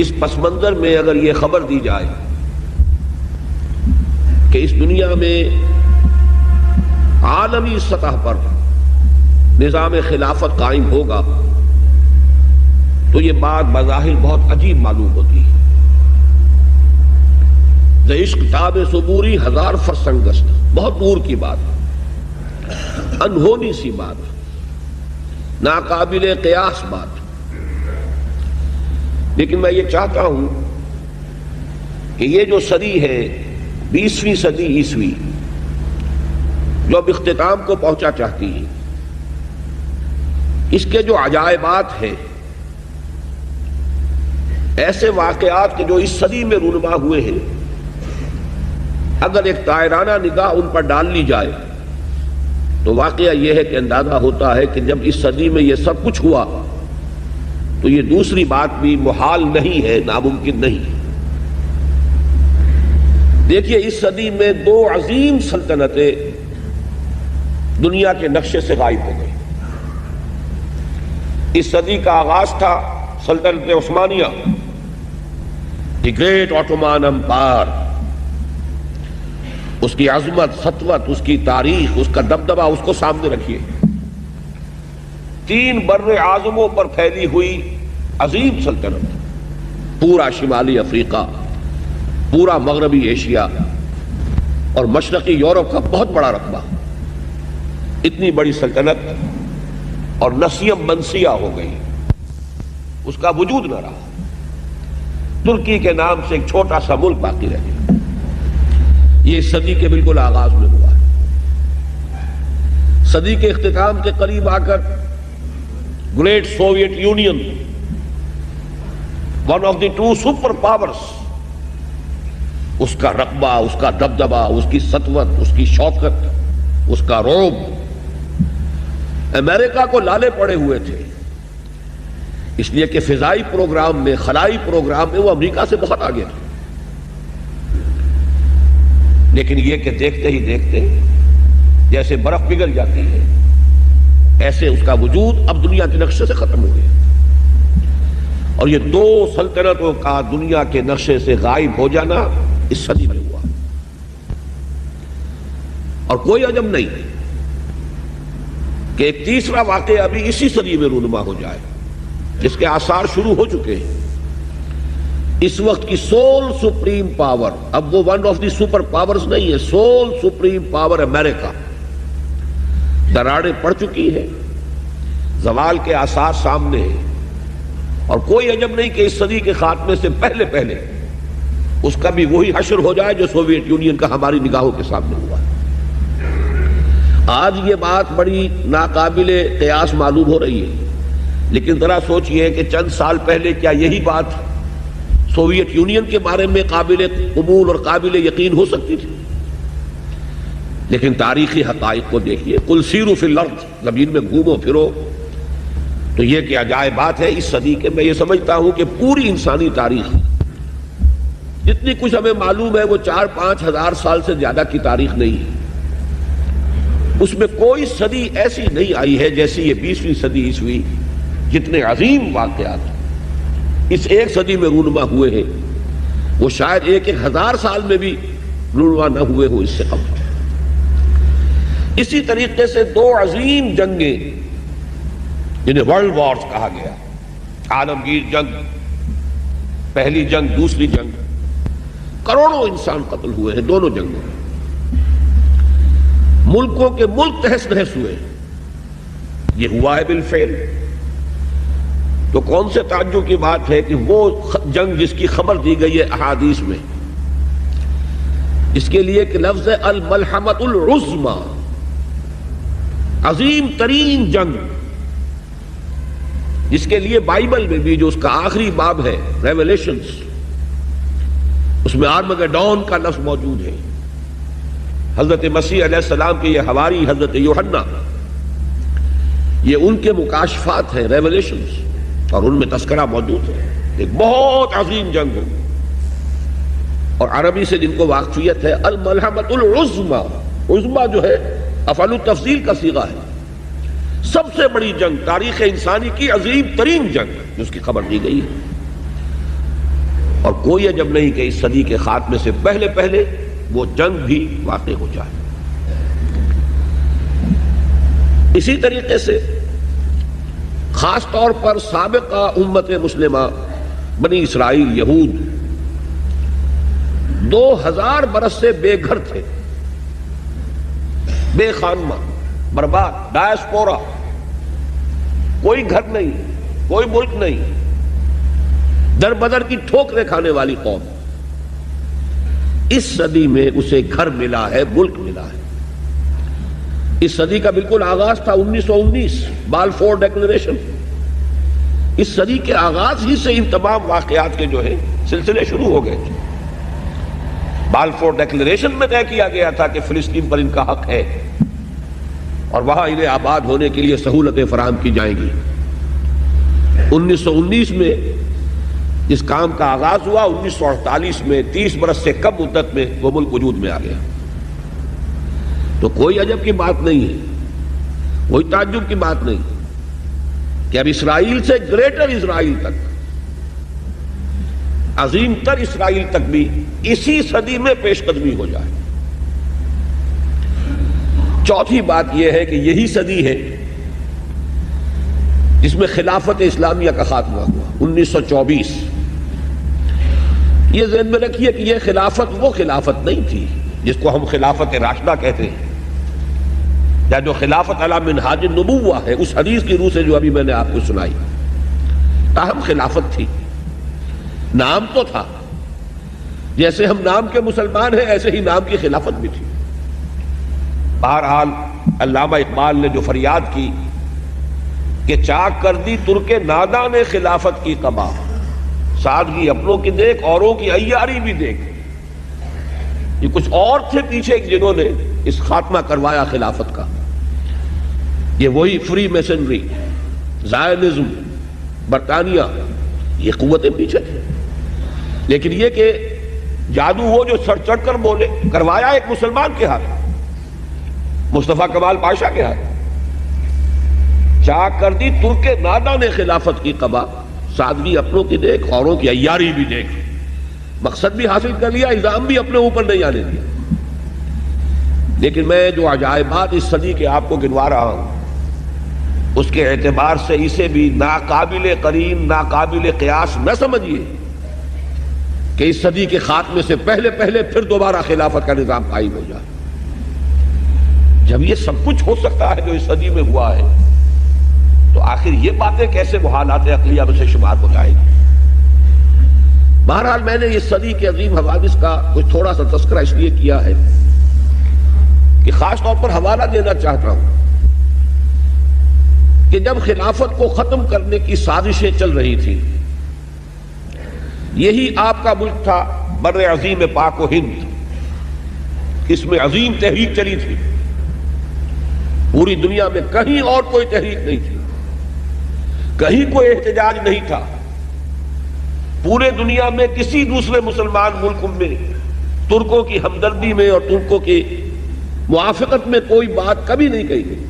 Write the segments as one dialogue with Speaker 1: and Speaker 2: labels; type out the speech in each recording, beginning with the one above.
Speaker 1: اس پس منظر میں اگر یہ خبر دی جائے کہ اس دنیا میں عالمی سطح پر نظام خلافت قائم ہوگا تو یہ بات بظاہر بہت عجیب معلوم ہوتی ہے۔ ز عشق تاب صبوری ہزار فرسنگست، بہت دور کی بات، انہونی سی بات، ناقابل قیاس بات۔ لیکن میں یہ چاہتا ہوں کہ یہ جو صدی ہے 20ویں صدی عیسوی، جو اب اختتام کو پہنچا چاہتی ہے، اس کے جو عجائبات ہیں، ایسے واقعات کے جو اس صدی میں رونما ہوئے ہیں، اگر ایک طائرانہ نگاہ ان پر ڈال لی جائے تو واقعہ یہ ہے کہ اندازہ ہوتا ہے کہ جب اس صدی میں یہ سب کچھ ہوا تو یہ دوسری بات بھی محال نہیں ہے، ناممکن نہیں ہے۔ دیکھیے اس صدی میں 2 عظیم سلطنتیں دنیا کے نقشے سے غائب ہو گئی۔ اس صدی کا آغاز تھا سلطنت عثمانیہ، دی گریٹ آٹومان امپائر، اس کی عظمت، سطوت، اس کی تاریخ، اس کا دبدبہ، اس کو سامنے رکھیے۔ 3 بر اعظموں پر پھیلی ہوئی عظیم سلطنت، پورا شمالی افریقہ، پورا مغربی ایشیا اور مشرقی یورپ کا بہت بڑا رقبہ، اتنی بڑی سلطنت اور نسیم منسیہ ہو گئی، اس کا وجود نہ رہا۔ ترکی کے نام سے ایک چھوٹا سا ملک باقی رہ گیا۔ یہ صدی کے بالکل آغاز میں ہوا ہے۔ صدی کے اختتام کے قریب آ کر great Soviet Union, one of the 2 super powers, اس کا رقبہ، اس کا دبدبہ، اس کی سطوت، اس کی شوکت، اس کا رعب امریکہ کو لالے پڑے ہوئے تھے، اس لیے کہ فضائی پروگرام میں، خلائی پروگرام میں وہ امریکہ سے بہت آگے تھے۔ لیکن یہ کہ دیکھتے ہی دیکھتے جیسے برف پگھل جاتی ہے، ایسے اس کا وجود اب دنیا کے نقشے سے ختم ہو گیا، اور یہ 2 سلطنتوں کا دنیا کے نقشے سے غائب ہو جانا اس صدی میں ہوا۔ اور کوئی عجب نہیں کہ ایک تیسرا واقعہ ابھی اسی صدی میں رونما ہو جائے، جس کے آثار شروع ہو چکے ہیں۔ اس وقت کی سول سپریم پاور، اب وہ one of the super powers نہیں ہے، سول سپریم پاور امریکہ، دراڑیں پڑ چکی ہے، زوال کے آثار سامنے ہیں، اور کوئی عجب نہیں کہ اس صدی کے خاتمے سے پہلے پہلے اس کا بھی وہی حشر ہو جائے جو سوویت یونین کا ہماری نگاہوں کے سامنے ہوا ہے۔ آج یہ بات بڑی ناقابل قیاس معلوم ہو رہی ہے، لیکن ذرا سوچئے کہ چند سال پہلے کیا یہی بات سوویت یونین کے بارے میں قابل قبول اور قابل یقین ہو سکتی تھی؟ لیکن تاریخی حقائق کو دیکھیے، قل سیروا فی الارض، زمین میں گھومو پھرو، تو یہ کہ عجائبات ہے اس صدی کے۔ میں یہ سمجھتا ہوں کہ پوری انسانی تاریخ، جتنی کچھ ہمیں معلوم ہے، وہ 4-5 ہزار سال سے زیادہ کی تاریخ نہیں ہے۔ اس میں کوئی صدی ایسی نہیں آئی ہے جیسی یہ 20ویں صدی عیسوی، جتنے عظیم واقعات اس ایک صدی میں رونما ہوئے ہیں، وہ شاید 1,000 سال میں بھی رونما نہ ہوئے ہو اس سے قبل۔ اسی طریقے سے 2 عظیم جنگیں، جنہیں ورلڈ وارز کہا گیا، عالمگیر جنگ، پہلی جنگ، دوسری جنگ، کروڑوں انسان قتل ہوئے ہیں دونوں جنگوں میں، ملکوں کے ملک تہس نہس ہوئے، یہ ہوا ہے بالفعل۔ تو کون سے تعجب کی بات ہے کہ وہ جنگ جس کی خبر دی گئی ہے احادیث میں، اس کے لیے کہ لفظ الملحمۃ العظمی، عظیم ترین جنگ، جس کے لیے بائبل میں بھی جو اس کا آخری باب ہے ریویلیشنز، اس میں آرمگیڈون کا لفظ موجود ہے۔ حضرت مسیح علیہ السلام کے یہ حواری حضرت یوحنا، یہ ان کے مکاشفات ہیں، ریویلیشنز، اور ان میں تذکرہ موجود ہے، ایک بہت عظیم جنگ ہو، اور عربی سے جن کو واقفیت ہے، الملحمۃ العظمی، عظمی جو ہے افعل التفضیل کا صیغہ ہے، سب سے بڑی جنگ، تاریخ انسانی کی عظیم ترین جنگ جس کی خبر دی گئی ہے۔ کوئی عجب نہیں کہ اس صدی کے خاتمے سے پہلے پہلے وہ جنگ بھی واقع ہو جائے۔ اسی طریقے سے خاص طور پر سابقہ امت مسلمہ بنی اسرائیل یہود 2000 برس سے بے گھر تھے، بے خانمہ، برباد، ڈائسپورا، کوئی گھر نہیں، کوئی ملک نہیں، در بدر کی ٹھوکریں کھانے والی قوم۔ اس صدی میں اسے گھر ملا ہے، ملک ملا ہے۔ اس صدی کا بالکل آغاز تھا 1919 بالفور ڈیکلریشن۔ اس صدی کے آغاز ہی سے ان تمام واقعات کے جو ہے سلسلے شروع ہو گئے تھے۔ بالفور ڈیکلریشن میں طے کیا گیا تھا کہ فلسطین پر ان کا حق ہے اور وہاں انہیں آباد ہونے کے لیے سہولتیں فراہم کی جائیں گی۔ 1919 میں اس کام کا آغاز ہوا، 1948 میں 30 برس سے کم مدت میں وہ ملک وجود میں آ گیا۔ تو کوئی عجب کی بات نہیں ہے، کوئی تعجب کی بات نہیں کہ اب اسرائیل سے گریٹر اسرائیل تک، عظیم تر اسرائیل تک بھی اسی صدی میں پیش قدمی ہو جائے۔ چوتھی بات یہ ہے کہ یہی صدی ہے جس میں خلافت اسلامیہ کا خاتمہ ہوا 1924۔ یہ ذہن میں رکھیے کہ یہ خلافت وہ خلافت نہیں تھی جس کو ہم خلافت راشدہ کہتے ہیں، یا جو خلافت علی منہاج النبوہ ہے اس حدیث کی روح سے جو ابھی میں نے آپ کو سنائی۔ تاہم خلافت تھی، نام تو تھا، جیسے ہم نام کے مسلمان ہیں ایسے ہی نام کی خلافت بھی تھی۔ بہرحال علامہ اقبال نے جو فریاد کی کہ چاک کر دی ترک ناداں نے خلافت کی قبا، سادگی اپنوں کی دیکھ اوروں کی عیاری بھی دیکھ، یہ کچھ اور تھے پیچھے جنہوں نے اس خاتمہ کروایا خلافت کا۔ یہ وہی فری میسنری، زائنزم، برطانیہ، یہ قوتیں پیچھے تھے، لیکن یہ کہ جادو وہ جو سر چڑھ کر بولے کروایا ایک مسلمان کے ہاتھ، مصطفیٰ کمال پاشا کے ہاتھ۔ چاک کر دی ترک ناداں نے خلافت کی قبا، سادگی اپنوں کی دیکھ اوروں کی عیاری بھی دیکھ، مقصد بھی حاصل کر لیا، الزام بھی اپنے اوپر نہیں آنے دیا۔ لیکن میں جو عجائبات اس صدی کے آپ کو گنوا رہا ہوں اس کے اعتبار سے اسے بھی ناقابل قرین، ناقابل قیاس نہ سمجھیے کہ اس صدی کے خاتمے سے پہلے پہلے پھر دوبارہ خلافت کا نظام قائم ہو جائے۔ جب یہ سب کچھ ہو سکتا ہے جو اس صدی میں ہوا ہے تو آخر یہ باتیں کیسے محالات عقلیہ میں سے شمار ہو جائے گی؟ بہرحال میں نے اس صدی کے عظیم حوادث کا کچھ تھوڑا سا تذکرہ اس لیے کیا ہے کہ خاص طور پر حوالہ دینا چاہتا ہوں کہ جب خلافت کو ختم کرنے کی سازشیں چل رہی تھیں، یہی آپ کا ملک تھا بر عظیم پاک و ہند، اس میں عظیم تحریک چلی تھی، پوری دنیا میں کہیں اور کوئی تحریک نہیں تھی، کہیں کوئی احتجاج نہیں تھا، پورے دنیا میں کسی دوسرے مسلمان ملک میں ترکوں کی ہمدردی میں اور ترکوں کی موافقت میں کوئی بات کبھی نہیں کہی گئی۔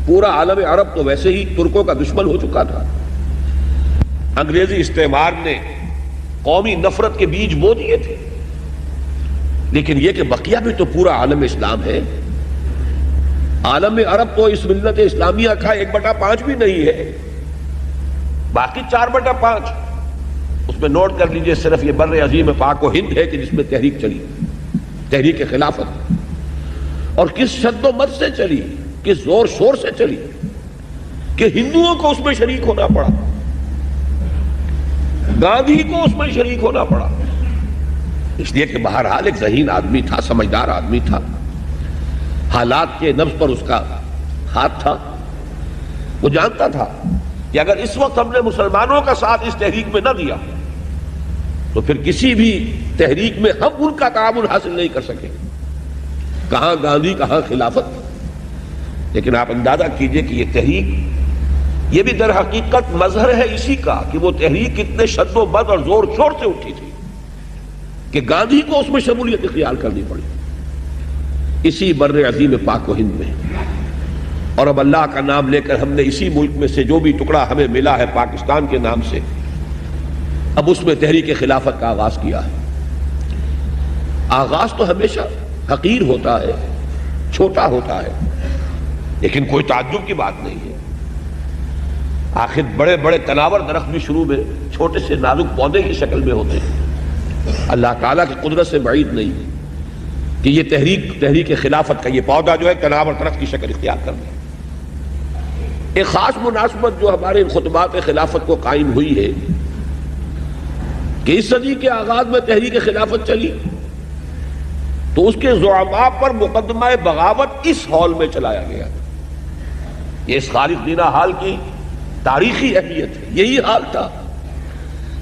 Speaker 1: پورا عالم عرب تو ویسے ہی ترکوں کا دشمن ہو چکا تھا، انگریزی استعمار نے قومی نفرت کے بیج بو دیے تھے، لیکن یہ کہ بقیہ بھی تو پورا عالم اسلام ہے۔ عالم عرب تو اس ملت اسلامیہ کا 1/5 بھی نہیں ہے، باقی 4/5 اس میں نوٹ کر لیجئے صرف یہ بر عظیم پاک و ہند ہے کہ جس میں تحریک چلی، تحریک خلافت، اور کس شد و مد سے چلی، کس زور شور سے چلی کہ ہندوؤں کو اس میں شریک ہونا پڑا، گاندھی کو اس میں شریک ہونا پڑا، اس لیے کہ بہرحال ایک ذہین آدمی تھا، سمجھدار آدمی تھا، حالات کے نبض پر اس کا ہاتھ تھا، وہ جانتا تھا کہ اگر اس وقت ہم نے مسلمانوں کا ساتھ اس تحریک میں نہ دیا تو پھر کسی بھی تحریک میں ہم ان کا تعاون حاصل نہیں کر سکیں، کہاں گاندھی کہاں خلافت۔ لیکن آپ اندازہ کیجئے کہ یہ تحریک یہ بھی در حقیقت مظہر ہے اسی کا کہ وہ تحریک کتنے شد و بد اور زور شور سے اٹھی تھی کہ گاندھی کو اس میں شمولیت اختیار کرنی پڑی، اسی بر عظیم پاک و ہند میں۔ اور اب اللہ کا نام لے کر ہم نے اسی ملک میں سے جو بھی ٹکڑا ہمیں ملا ہے پاکستان کے نام سے، اب اس میں تحریک خلافت کا آغاز کیا ہے۔ آغاز تو ہمیشہ حقیر ہوتا ہے، چھوٹا ہوتا ہے، لیکن کوئی تعجب کی بات نہیں ہے۔ آخر بڑے بڑے تناور درخت بھی شروع میں چھوٹے سے نازک پودے کی شکل میں ہوتے ہیں۔ اللہ تعالیٰ کی قدرت سے بعید نہیں کہ یہ تحریک خلافت کا یہ پودا جو ہے تناور درخت کی شکل اختیار کر لے۔ ایک خاص مناسبت جو ہمارے خطبات خلافت کو قائم ہوئی ہے کہ اس صدی کے آغاز میں تحریک خلافت چلی تو اس کے زعماء پر مقدمہ بغاوت اس ہال میں چلایا گیا تھا۔ یہ اس خالص دینہ حال کی تاریخی اہمیت ہے۔ یہی حال تھا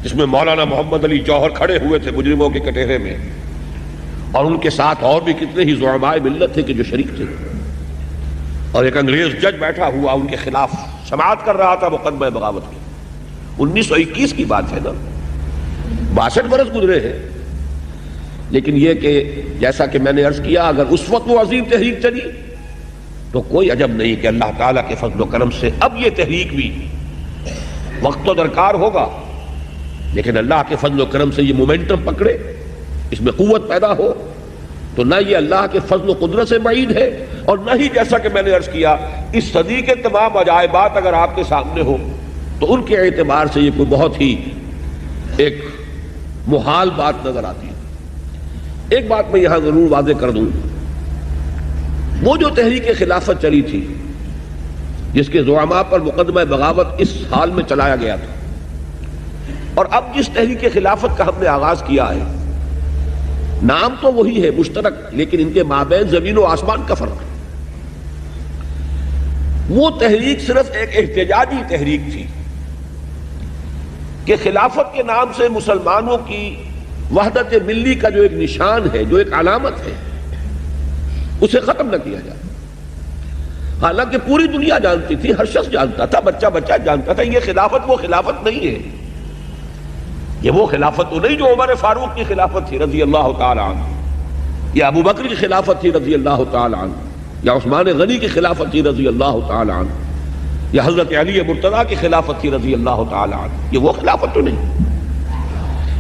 Speaker 1: جس میں مولانا محمد علی جوہر کھڑے ہوئے تھے مجرموں کے کٹہرے میں، اور ان کے ساتھ اور بھی کتنے ہی زعماء ملت تھے کہ جو شریک تھے، اور ایک انگریز جج بیٹھا ہوا ان کے خلاف سماعت کر رہا تھا مقدمہ بغاوت کی۔ 1921 کی بات ہے نا، 62 برس گزرے ہیں، لیکن یہ کہ جیسا کہ میں نے عرض کیا اگر اس وقت وہ عظیم تحریک چلی تو کوئی عجب نہیں کہ اللہ تعالیٰ کے فضل و کرم سے اب یہ تحریک بھی وقت تو درکار ہوگا، لیکن اللہ کے فضل و کرم سے یہ مومنٹم پکڑے، اس میں قوت پیدا ہو، تو نہ یہ اللہ کے فضل و قدرت سے بعید ہے، اور نہ ہی جیسا کہ میں نے عرض کیا اس صدی کے تمام عجائبات اگر آپ کے سامنے ہو تو ان کے اعتبار سے یہ کوئی بہت ہی ایک محال بات نظر آتی ہے۔ ایک بات میں یہاں ضرور واضح کر دوں، وہ جو تحریک خلافت چلی تھی جس کے زعماء پر مقدمہ بغاوت اس حال میں چلایا گیا تھا، اور اب جس تحریک خلافت کا ہم نے آغاز کیا ہے، نام تو وہی ہے مشترک، لیکن ان کے مابین زمین و آسمان کا فرق ہے۔ وہ تحریک صرف ایک احتجاجی تحریک تھی کہ خلافت کے نام سے مسلمانوں کی وحدت ملی کا جو ایک نشان ہے، جو ایک علامت ہے، اسے ختم نہ کیا جائے۔ حالانکہ پوری دنیا جانتی تھی، ہر شخص جانتا تھا، بچہ بچہ جانتا تھا، یہ خلافت وہ خلافت نہیں ہے، یہ وہ خلافت تو نہیں جو عمر فاروق کی خلافت تھی رضی اللہ تعالی عنہ، یا ابو بکر کی خلافت تھی رضی اللہ تعالی عنہ، یا عثمان غنی کی خلافت تھی رضی اللہ تعالی عنہ، یا حضرت علی مرتضیٰ کی خلافت تھی رضی اللہ تعالی عنہ۔ یہ وہ خلافت تو نہیں،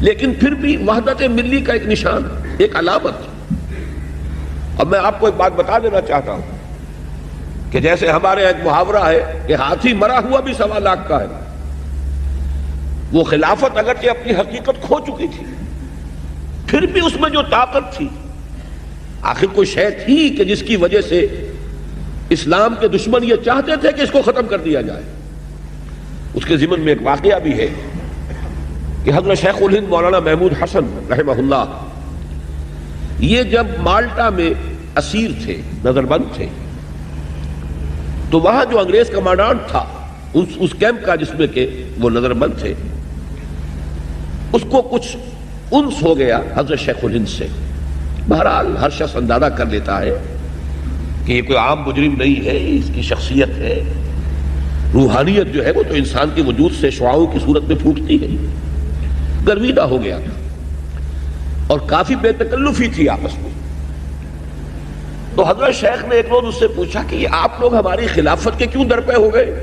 Speaker 1: لیکن پھر بھی وحدت ملی کا ایک نشان، ایک علامت۔ اب میں آپ کو ایک بات بتا دینا چاہتا ہوں کہ جیسے ہمارے ایک محاورہ ہے کہ ہاتھی مرا ہوا بھی 1.25 لاکھ کا ہے، وہ خلافت اگرچہ اپنی حقیقت کھو چکی تھی، پھر بھی اس میں جو طاقت تھی، آخر کوئی شے تھی کہ جس کی وجہ سے اسلام کے دشمن یہ چاہتے تھے کہ اس کو ختم کر دیا جائے۔ اس کے ضمن میں ایک واقعہ بھی ہے کہ حضرت شیخ الہند مولانا محمود حسن رحمہ اللہ یہ جب مالٹا میں اسیر تھے، نظر بند تھے، تو وہاں جو انگریز کمانڈانٹ تھا اس کیمپ کا جس میں کہ وہ نظر بند تھے، اس کو کچھ انس ہو گیا حضرت شیخ الہند سے۔ بہرحال ہر شخص اندازہ کر لیتا ہے کہ یہ کوئی عام مجرم نہیں ہے، اس کی شخصیت ہے، روحانیت جو ہے وہ تو انسان کے وجود سے شعاعوں کی صورت میں پھوٹتی ہے۔ گرویدہ ہو گیا تھا اور کافی بے تکلفی تھی آپس میں۔ تو حضرت شیخ نے ایک روز اس سے پوچھا کہ یہ آپ لوگ ہماری خلافت کے کیوں درپے ہو گئے؟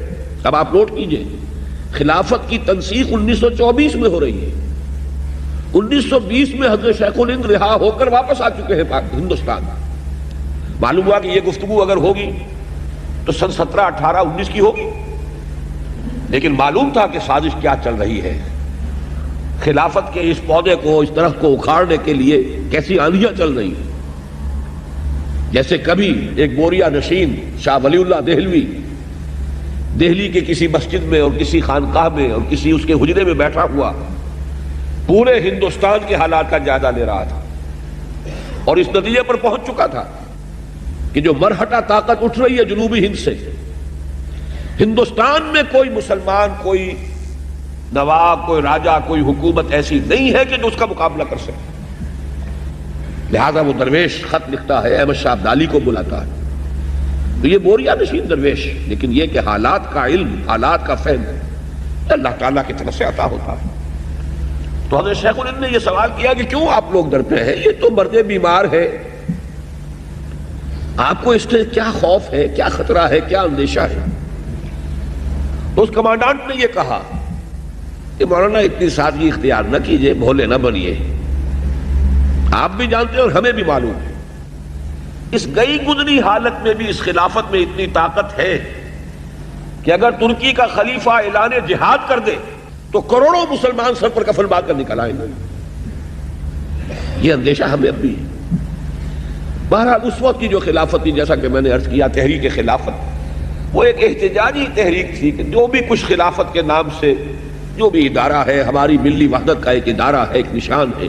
Speaker 1: اب آپ نوٹ کیجئے، خلافت کی تنسیخ 1924 میں ہو رہی ہے، 1920 میں حضرت شیخ الہند رہا ہو کر واپس آ چکے ہیں ہندوستان۔ معلوم ہوا کہ یہ گفتگو اگر ہوگی تو سن 17, 18, 19 کی ہوگی، لیکن معلوم تھا کہ سازش کیا چل رہی ہے۔ خلافت کے اس پودے کو، اس درخت کو اکھاڑنے کے لیے کیسی آندیاں چل رہی ہیں۔ جیسے کبھی ایک بوریا نشین شاہ ولی اللہ دہلوی دہلی کے کسی مسجد میں اور کسی خانقاہ میں اور کسی اس کے حجرے میں بیٹھا ہوا پورے ہندوستان کے حالات کا جائزہ لے رہا تھا، اور اس نتیجے پر پہنچ چکا تھا کہ جو مرہٹہ طاقت اٹھ رہی ہے جنوبی ہند سے، ہندوستان میں کوئی مسلمان، کوئی نواب، کوئی راجہ، کوئی حکومت ایسی نہیں ہے کہ جو اس کا مقابلہ کر سکے۔ لہذا وہ درویش خط لکھتا ہے، احمد شاہ ابدالی کو بلاتا ہے، تو یہ بوریا نشین درویش، لیکن یہ کہ حالات کا علم، حالات کا فہم اللہ تعالیٰ کی طرف سے عطا ہوتا ہے۔ تو حضرت شیخ الہند نے یہ سوال کیا کہ کیوں آپ لوگ درپے ہیں؟ یہ تو مرد بیمار ہے، آپ کو اس سے کیا خوف ہے، کیا خطرہ ہے، کیا اندیشہ ہے؟ تو اس کمانڈانٹ نے یہ کہا کہ مولانا اتنی سادگی اختیار نہ کیجئے، بھولے نہ بنیے، آپ بھی جانتے ہیں اور ہمیں بھی معلوم ہے اس گئی گزری حالت میں بھی اس خلافت میں اتنی طاقت ہے کہ اگر ترکی کا خلیفہ اعلان جہاد کر دے تو کروڑوں مسلمان سر پر کفن باندھ کر نکل آئیں گے۔ یہ اندیشہ ہمیں اب بھی ہے۔ بہرحال اس وقت کی جو خلافت تھی، جیسا کہ میں نے عرض کیا، تحریک خلافت، وہ ایک احتجاجی تحریک تھی کہ جو بھی کچھ خلافت کے نام سے جو بھی ادارہ ہے، ہماری ملی وحدت کا ایک ادارہ ہے، ایک نشان ہے،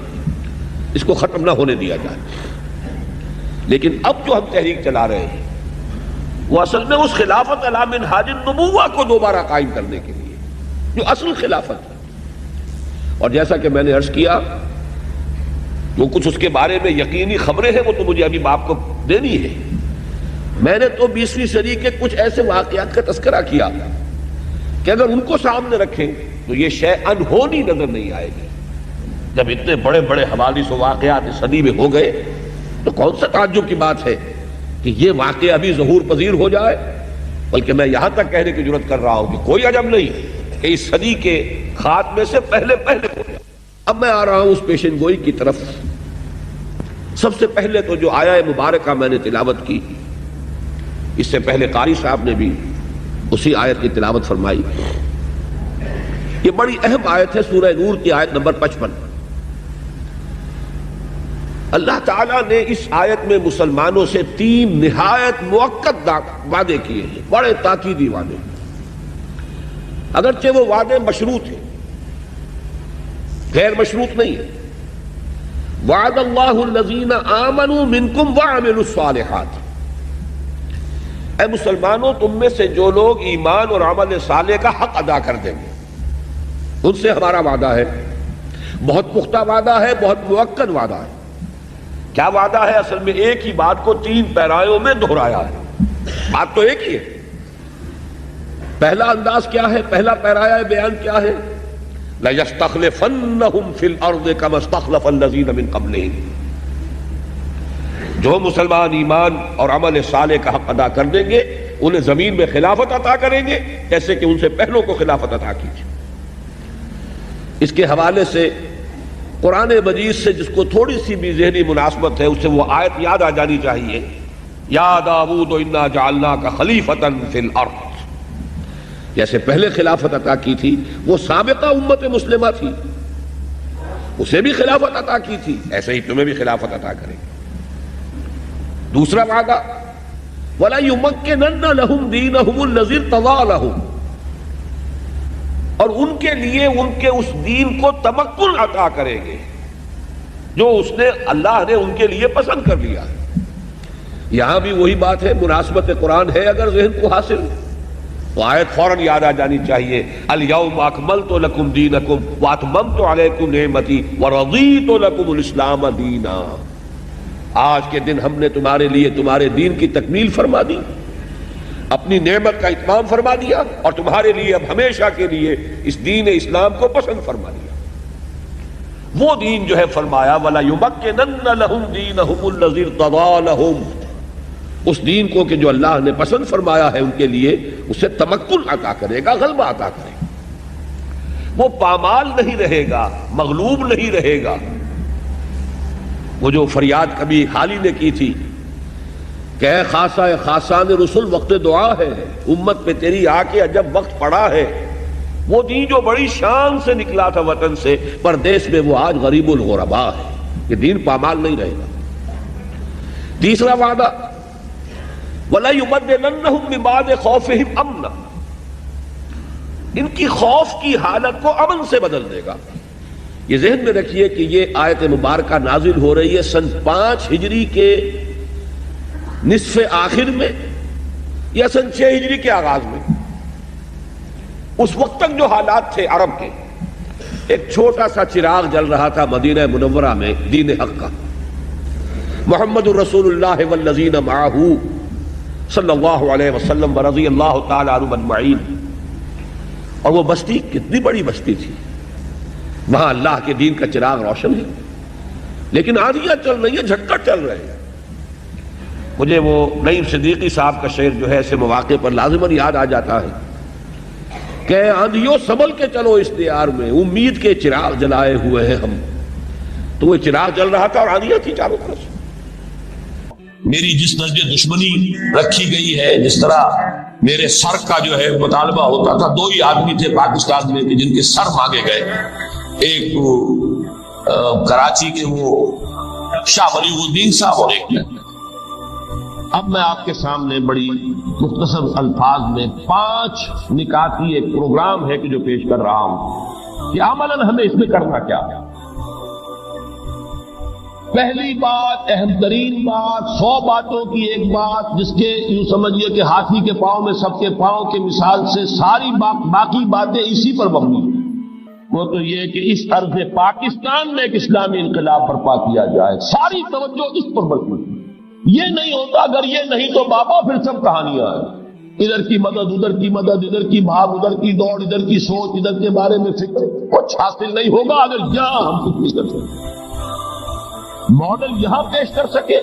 Speaker 1: اس کو ختم نہ ہونے دیا جائے۔ لیکن اب جو ہم تحریک چلا رہے ہیں وہ اصل میں اس خلافت علی منہاج النبوہ کو دوبارہ قائم کرنے کے لیے، جو اصل خلافت ہے۔ اور جیسا کہ میں نے عرض کیا، جو کچھ اس کے بارے میں یقینی خبریں ہیں وہ تو مجھے ابھی آپ کو دینی ہے۔ میں نے تو 20ویں صدی کے کچھ ایسے واقعات کا تذکرہ کیا کہ اگر ان کو سامنے رکھیں تو یہ شے انہونی نظر نہیں آئے گی۔ جب اتنے بڑے بڑے حوادث و واقعات اس صدی میں ہو گئے تو کون سا تعجب کی بات ہے کہ یہ واقعہ ابھی ظہور پذیر ہو جائے، بلکہ میں یہاں تک کہنے کی جرات کر رہا ہوں کہ کوئی عجب نہیں کہ اس صدی کے خاتمے سے پہلے ہو جائے۔ اب میں آ رہا ہوں اس پیشن گوئی کی طرف۔ سب سے پہلے تو جو آیہ مبارکہ میں نے تلاوت کی، اس سے پہلے قاری صاحب نے بھی اسی آیت کی تلاوت فرمائی۔ یہ بڑی اہم آیت ہے، سورہ نور کی آیت نمبر 55۔ اللہ تعالیٰ نے اس آیت میں مسلمانوں سے 3 نہایت مؤکد وعدے کیے ہیں، بڑے تاکیدی وعدے۔ اگرچہ وہ وعدے مشروط ہیں، غیر مشروط نہیں ہے۔ وعد اللہ الذین آمنوا منکم وعملوا الصالحات، اے مسلمانوں تم میں سے جو لوگ ایمان اور عمل صالح کا حق ادا کر دیں گے، ان سے ہمارا وعدہ ہے، بہت پختہ وعدہ ہے، بہت مؤکد وعدہ ہے۔ کیا وعدہ ہے؟ اصل میں ایک ہی بات کو 3 پیرایوں میں دہرایا ہے، بات تو ایک ہی ہے۔ پہلا انداز کیا ہے؟ پہلا پیرایا بیان کیا ہے؟ لَيَسْتَخْلِفَنَّهُمْ فِي الْأَرْضِ كَمَا اسْتَخْلَفَ الَّذِينَ مِنْ قَبْلِهِمْ، جو مسلمان ایمان اور عمل صالح کا حق ادا کر دیں گے انہیں زمین میں خلافت عطا کریں گے، جیسے کہ ان سے پہلوں کو خلافت عطا کی تھی۔ اس کے حوالے سے قرآن مجید سے جس کو تھوڑی سی بھی ذہنی مناسبت ہے اسے وہ آیت یاد آ جانی چاہیے، یا داؤد انا جعلناک خلیفۃ فی الارض۔ جیسے پہلے خلافت عطا کی تھی وہ سابقہ امت مسلمہ تھی، اسے بھی خلافت عطا کی تھی، ایسے ہی تمہیں بھی خلافت عطا کریں گے۔ دوسرا وعدہ وَلَيُمَكِّنَنَّ لَهُمْ دِينَهُمُ الَّذِي ارْتَضَىٰ لَهُمْ، اور ان کے لیے ان کے اس دین کو تمکن عطا کریں گے جو اللہ نے ان کے لیے پسند کر لیا ہے۔ یہاں بھی وہی بات ہے، مناسبت قرآن ہے اگر ذہن کو حاصل تو آیت فوراً یاد آ جانی چاہیے، اليوم اکملت لکم دینکم واتممت علیکم نعمتی ورضیت لکم الاسلام دینا۔ آج کے دن ہم نے تمہارے لیے تمہارے دین کی تکمیل فرما دی، اپنی نعمت کا اتمام فرما دیا، اور تمہارے لیے اب ہمیشہ کے لیے اس دین اسلام کو پسند فرما دیا۔ وہ دین جو ہے فرمایا وَلَيُمَكِّنَنَّ لَهُمْ دِينَهُمُ الَّذِي ارْتَضَىٰ لَهُمْ، اس دین کو کہ جو اللہ نے پسند فرمایا ہے ان کے لیے اسے تمکن عطا کرے گا، غلبہ عطا کرے گا۔ وہ پامال نہیں رہے گا، مغلوب نہیں رہے گا۔ وہ جو فریاد کبھی حالی نے کی تھی کہ اے خاصہ خاصان رسول وقت دعا ہے، امت پہ تیری آ کے عجب وقت پڑا ہے، وہ دین جو بڑی شان سے نکلا تھا وطن سے پردیس میں وہ آج غریب الغربا ہے۔ یہ دین پامال نہیں رہے گا۔ تیسرا وعدہ وَلَيُبَدِّلَنَّهُمْ مِن بَعْدِ خَوْفِهِمْ أَمْنًا، ان کی خوف کی حالت کو امن سے بدل دے گا۔ یہ ذہن میں رکھیے کہ یہ آیت مبارکہ نازل ہو رہی ہے سن 5 ہجری کے نصف آخر میں یا سن 6 ہجری کے آغاز میں۔ اس وقت تک جو حالات تھے عرب کے، ایک چھوٹا سا چراغ جل رہا تھا مدینہ منورہ میں دین حق کا، محمد الرسول اللہ والذین معہ صلی اللہ علیہ وسلم ورضی اللہ تعالی عنہم اجمعین۔ اور وہ بستی کتنی بڑی بستی تھی، وہاں اللہ کے دین کا چراغ روشن ہے، لیکن آندیاں چل رہی ہیں، جھٹکا چل رہے ہیں۔ مجھے وہ نعیم صدیقی صاحب کا شعر جو ہے ایسے مواقع پر لازماً یاد آ جاتا ہے کہ آندھیوں سنبھل کے چلو اس دیار میں، امید کے چراغ جلائے ہوئے ہیں ہم. تو وہ چراغ جل رہا تھا اور آندھیاں تھی چاروں طرف. میری جس نظر دشمنی رکھی گئی ہے، جس طرح میرے سر کا جو ہے مطالبہ ہوتا تھا، دو ہی آدمی تھے پاکستان میں کہ جن کے سر مانگے گئے. ایک کراچی کے وہ شاہ ولی الدین صاحب اور ایک. اب میں آپ کے سامنے بڑی مختصر الفاظ میں 5 نکاتی ایک پروگرام ہے کہ جو پیش کر رہا ہوں کہ عملاً ہمیں اس میں کرنا کیا ہے. پہلی بات، اہم ترین بات، 100 باتوں کی ایک بات، جس کے یوں سمجھیے کہ ہاتھی کے پاؤں میں سب کے پاؤں کے مثال سے ساری باقی باتیں اسی پر مبنی ہیں. وہ تو یہ کہ اس ارض پاکستان میں ایک اسلامی انقلاب برپا کیا جائے. ساری توجہ اس پر مرکوز. یہ نہیں ہوتا، اگر یہ نہیں تو بابا پھر سب کہانیاں ہیں. ادھر کی مدد، ادھر کی مدد، ادھر کی بھاگ، ادھر کی دوڑ، ادھر کی سوچ، ادھر کے بارے میں فکر. کچھ حاصل نہیں ہوگا اگر یہاں ہم کچھ نہیں کر سکتے. ماڈل یہاں پیش کر سکے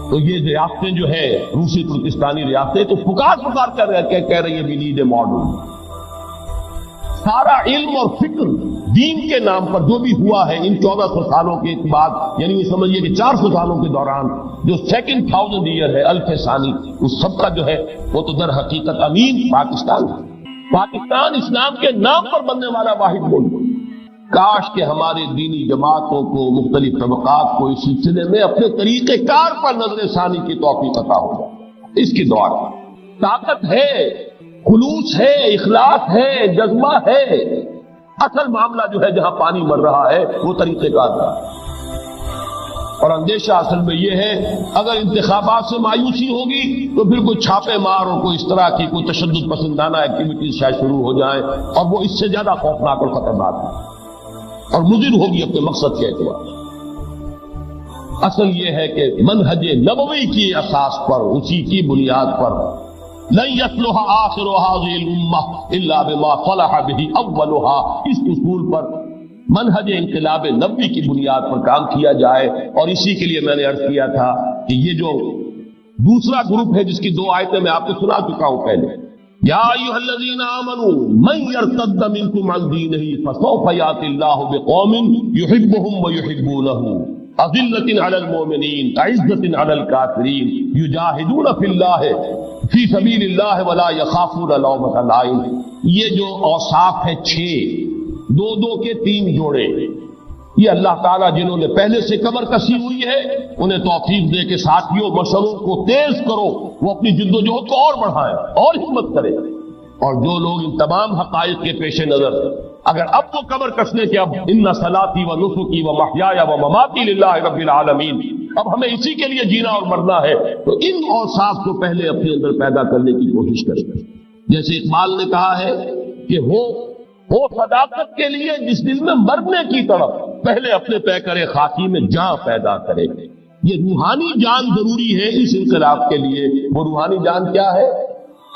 Speaker 1: تو یہ ریاستیں جو ہے روسی ترکستانی ریاستیں تو پکار کر کہہ رہی ہیں وی نیڈ اے ماڈل. سارا علم اور فکر دین کے نام پر جو بھی ہوا ہے ان 1400 سالوں کے بعد، یعنی یہ سمجھیے کہ 400 سالوں کے دوران جو سیکنڈ 1000 ایئر ہے، الف ثانی، اس سب کا جو ہے وہ تو در حقیقت امین پاکستان ہے. پاکستان اسلام کے نام پر بننے والا واحد ملک. کاش کہ ہمارے دینی جماعتوں کو، مختلف طبقات کو اس سلسلے میں اپنے طریقہ کار پر نظر ثانی کی توفیق عطا ہو جائے. اس کی دعا کی طاقت ہے، خلوص ہے، اخلاص ہے، جذبہ ہے. اصل معاملہ جو ہے جہاں پانی مر رہا ہے وہ طریقہ کار کا. اور اندیشہ اصل میں یہ ہے اگر انتخابات سے مایوسی ہوگی تو پھر کوئی چھاپے مار اور کوئی اس طرح کی کوئی تشدد پسندانہ ایکٹیویٹیز شاید شروع ہو جائیں، اور وہ اس سے زیادہ خوفناک اور خطرناک ہے اور مضر ہوگی اپنے مقصد کے اعتبار. اصل یہ ہے کہ منہج نبوی کی اساس پر، اسی کی بنیاد پر لن يصلح آخر هذه الامة الا بما صلح به اولها، اس اصول پر منہج انقلاب نبوی کی بنیاد پر کام کیا جائے. اور اسی کے لیے میں نے عرض کیا تھا کہ یہ جو دوسرا گروپ ہے جس کی 2 آیتیں میں آپ کو سنا چکا ہوں پہلے، یا ایھا الذین آمنوا من یرتد منکم عن دینہ فسوف یأتی اللہ بقوم یحبهم ویحبونہ اذلۃ علی المؤمنین اعزۃ علی الکافرین یجاہدون فی اللہ فی سبیل اللہ ولا یخافون لومۃ لائم. یہ جو اوصاف ہے 6، 2 کے 3 جوڑے، یہ اللہ تعالیٰ جنہوں نے پہلے سے کمر کسی ہوئی ہے انہیں توفیق دے کہ ساتھیوں مشوروں کو تیز کرو، وہ اپنی جدوجہد کو اور بڑھائیں اور ہمت کریں. اور جو لوگ ان تمام حقائق کے پیش نظر اگر اب وہ کمر کسنے کے اب ان صلاتی و نسکی و محیای و مماتی للہ رب العالمین، اب ہمیں اسی کے لیے جینا اور مرنا ہے، تو ان اوصاف کو پہلے اپنے اندر پیدا کرنے کی کوشش کریں. جیسے اقبال نے کہا ہے کہ ہو صداقت کے لیے جس دل میں مرنے کی طرف، پہلے اپنے پیکرے خاکی میں جان پیدا کرے. یہ روحانی جان ضروری ہے اس انقلاب کے لیے. وہ روحانی جان کیا ہے؟